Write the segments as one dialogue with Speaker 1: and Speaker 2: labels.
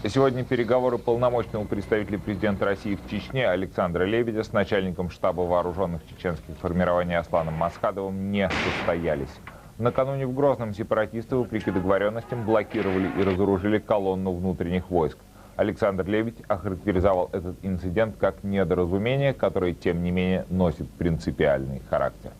Speaker 1: Сегодня переговоры полномочного представителя президента России в Чечне Александра Лебедя с начальником штаба вооруженных чеченских формирований Асланом Масхадовым не состоялись. Накануне в Грозном сепаратисты, вопреки договоренностям, блокировали и разоружили колонну внутренних войск. Александр Лебедь охарактеризовал этот инцидент как недоразумение, которое, тем не менее, носит принципиальный характер.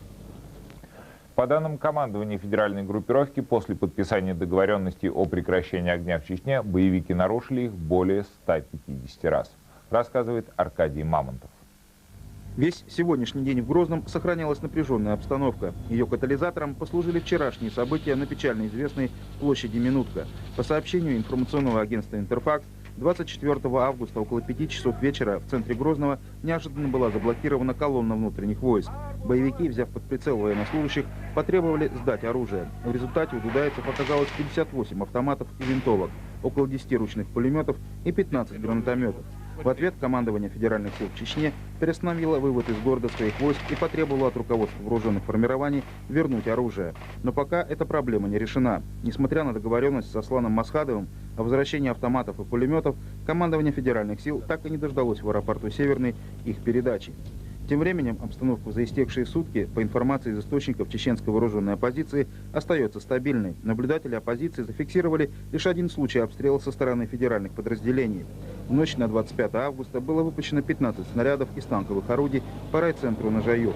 Speaker 1: По данным командования федеральной группировки, после подписания договоренностей о прекращении огня в Чечне, боевики нарушили их более 150 раз, рассказывает Аркадий Мамонтов.
Speaker 2: Весь сегодняшний день в Грозном сохранялась напряженная обстановка. Ее катализатором послужили вчерашние события на печально известной площади Минутка. По сообщению информационного агентства «Интерфакс», 24 августа около 5 часов вечера в центре Грозного неожиданно была заблокирована колонна внутренних войск. Боевики, взяв под прицел военнослужащих, потребовали сдать оружие. В результате у дудаевцев оказалось 58 автоматов и винтовок, около 10 ручных пулеметов и 15 гранатометов. В ответ командование федеральных сил в Чечне приостановило вывод из города своих войск и потребовало от руководства вооруженных формирований вернуть оружие. Но пока эта проблема не решена. Несмотря на договоренность с Асланом Масхадовым о возвращении автоматов и пулеметов, командование федеральных сил так и не дождалось в аэропорту Северный их передачи. Тем временем обстановка за истекшие сутки, по информации из источников чеченской вооруженной оппозиции, остается стабильной. Наблюдатели оппозиции зафиксировали лишь один случай обстрела со стороны федеральных подразделений. В ночь на 25 августа было выпущено 15 снарядов из танковых орудий по райцентру Нажаю.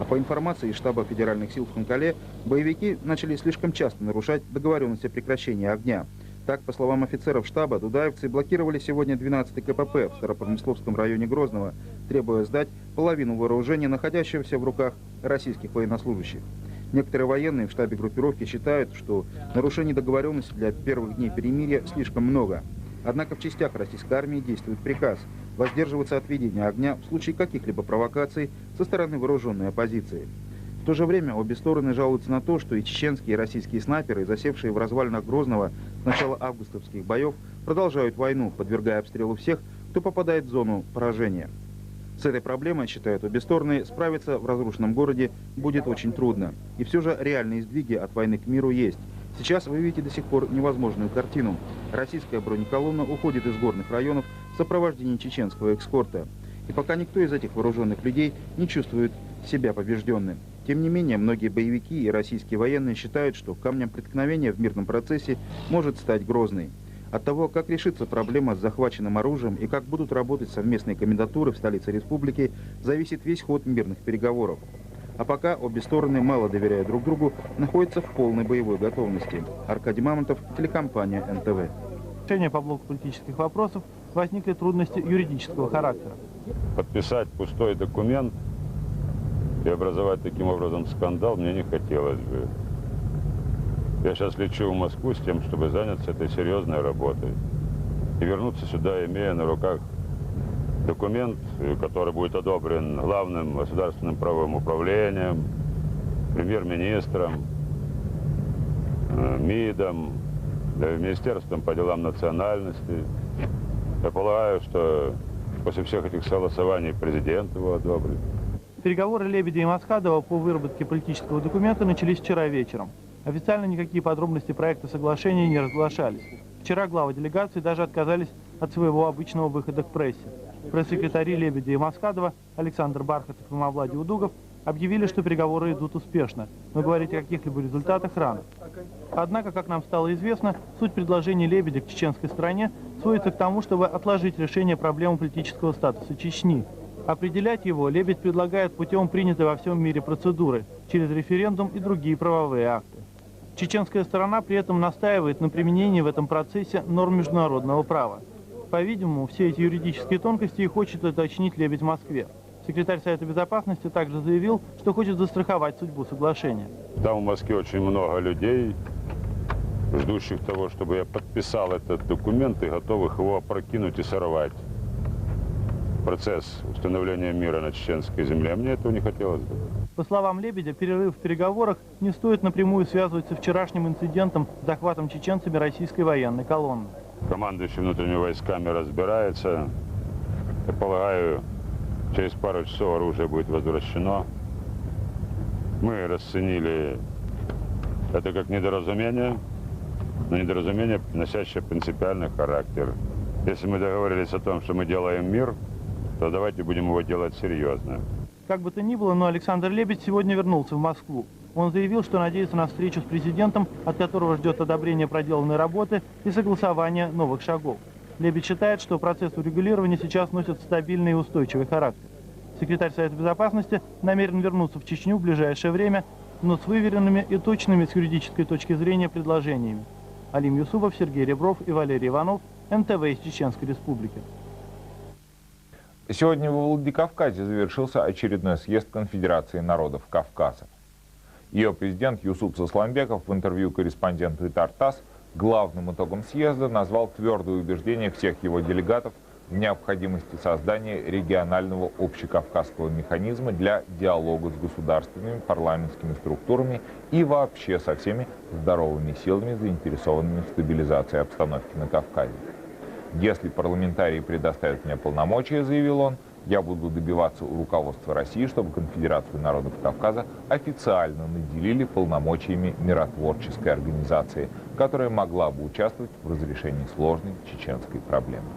Speaker 2: А по информации из штаба федеральных сил в Ханкале, боевики начали слишком часто нарушать договоренности о прекращении огня. Так, по словам офицеров штаба, дудаевцы блокировали сегодня 12-й КПП в Старопромысловском районе Грозного, требуя сдать половину вооружения, находящегося в руках российских военнослужащих. Некоторые военные в штабе группировки считают, что нарушений договоренности для первых дней перемирия слишком много. Однако в частях российской армии действует приказ воздерживаться от ведения огня в случае каких-либо провокаций со стороны вооруженной оппозиции. В то же время обе стороны жалуются на то, что и чеченские, и российские снайперы, засевшие в развалинах Грозного с начала августовских боев, продолжают войну, подвергая обстрелу всех, кто попадает в зону поражения. С этой проблемой, считают обе стороны, справиться в разрушенном городе будет очень трудно. И все же реальные сдвиги от войны к миру есть. Сейчас вы видите до сих пор невозможную картину. Российская бронеколонна уходит из горных районов в сопровождении чеченского эскорта. И пока никто из этих вооруженных людей не чувствует себя побежденным. Тем не менее, многие боевики и российские военные считают, что камнем преткновения в мирном процессе может стать Грозный. От того, как решится проблема с захваченным оружием и как будут работать совместные комендатуры в столице республики, зависит весь ход мирных переговоров. А пока обе стороны мало доверяя друг другу, находятся в полной боевой готовности. Аркадий Мамонтов, телекомпания НТВ.
Speaker 3: Решение по блоку политических вопросов возникли трудности юридического характера.
Speaker 4: Подписать пустой документ и образовать таким образом скандал мне не хотелось бы. Я сейчас лечу в Москву с тем, чтобы заняться этой серьезной работой. И вернуться сюда, имея на руках документ, который будет одобрен главным государственным правовым управлением, премьер-министром, МИДом, Министерством по делам национальности. Я полагаю, что после всех этих согласований президент его одобрит.
Speaker 3: Переговоры Лебедя и Масхадова по выработке политического документа начались вчера вечером. Официально никакие подробности проекта соглашения не разглашались. Вчера главы делегации даже отказались от своего обычного выхода к прессе. Пресс-секретари Лебедя и Масхадова Александр Бархатов и Мавлади Удугов объявили, что переговоры идут успешно, но говорить о каких-либо результатах рано. Однако, как нам стало известно, суть предложения Лебедя к чеченской стороне сводится к тому, чтобы отложить решение проблемы политического статуса Чечни. Определять его Лебедь предлагает путем принятой во всем мире процедуры, через референдум и другие правовые акты. Чеченская сторона при этом настаивает на применении в этом процессе норм международного права. По-видимому, все эти юридические тонкости и хочет уточнить Лебедь в Москве. Секретарь Совета Безопасности также заявил, что хочет застраховать судьбу соглашения.
Speaker 4: Там в Москве очень много людей, ждущих того, чтобы я подписал этот документ и готовых его опрокинуть и сорвать. Процесс установления мира на чеченской земле. Мне этого не хотелось бы.
Speaker 3: По словам Лебедя, перерыв в переговорах не стоит напрямую связывать со вчерашним инцидентом с захватом чеченцами российской военной колонны.
Speaker 4: Командующий внутренними войсками разбирается. Я полагаю, через пару часов оружие будет возвращено. Мы расценили это как недоразумение, но недоразумение, носящее принципиальный характер. Если мы договорились о том, что мы делаем мир, то давайте будем его делать серьезно.
Speaker 3: Как бы то ни было, но Александр Лебедь сегодня вернулся в Москву. Он заявил, что надеется на встречу с президентом, от которого ждет одобрения проделанной работы и согласования новых шагов. Лебедь считает, что процесс урегулирования сейчас носит стабильный и устойчивый характер. Секретарь Совета Безопасности намерен вернуться в Чечню в ближайшее время, но с выверенными и точными с юридической точки зрения предложениями. Алим Юсупов, Сергей Ребров и Валерий Иванов, НТВ из Чеченской Республики.
Speaker 1: Сегодня во Владикавказе завершился очередной съезд Конфедерации народов Кавказа. Ее президент Юсуп Сасламбеков в интервью корреспонденту ТАРТАСС главным итогом съезда назвал твердое убеждение всех его делегатов в необходимости создания регионального общекавказского механизма для диалога с государственными парламентскими структурами и вообще со всеми здоровыми силами, заинтересованными в стабилизации обстановки на Кавказе. Если парламентарии предоставят мне полномочия, заявил он, я буду добиваться у руководства России, чтобы Конфедерацию народов Кавказа официально наделили полномочиями миротворческой организации, которая могла бы участвовать в разрешении сложной чеченской проблемы.